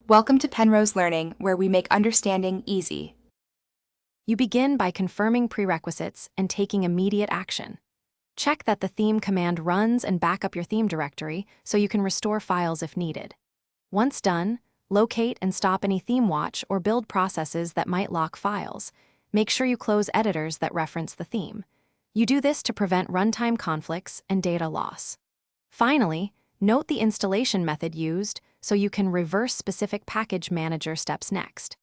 Welcome to Penrose Learning, where we make understanding easy. You begin by confirming prerequisites and taking immediate action. Check that the theme command runs and back up your theme directory so you can restore files if needed. Once done, locate and stop any theme watch or build processes that might lock files. Make sure you close editors that reference the theme. You do this to prevent runtime conflicts and data loss. Finally, note the installation method used so you can reverse specific package manager steps next.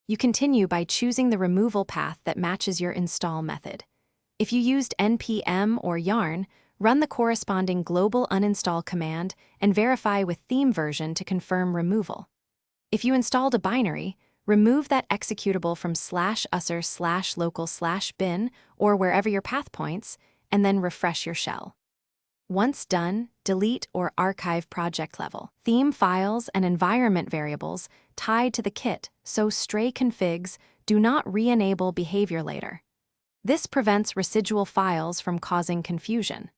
You continue by choosing the removal path that matches your install method. If you used npm or yarn, run the corresponding global uninstall command and verify with theme version to confirm removal. If you installed a binary, remove that executable from /usr/local/bin or wherever your path points, and then refresh your shell. Once done, delete or archive project level theme files and environment variables tied to the kit so stray configs do not re-enable behavior later. This prevents residual files from causing confusion.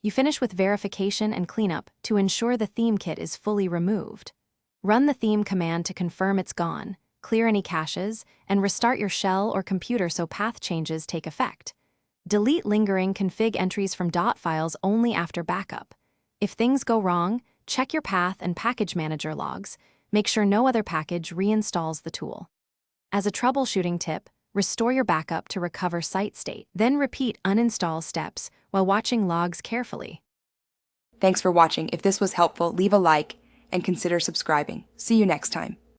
You finish with verification and cleanup to ensure the theme kit is fully removed. Run the theme command to confirm it's gone, clear any caches, and restart your shell or computer so path changes take effect. Delete lingering config entries from .dot files only after backup. If things go wrong, check your path and package manager logs. Make sure no other package reinstalls the tool. As a troubleshooting tip, restore your backup to recover site state. Then repeat uninstall steps while watching logs carefully. Thanks for watching. If this was helpful, leave a like and consider subscribing. See you next time.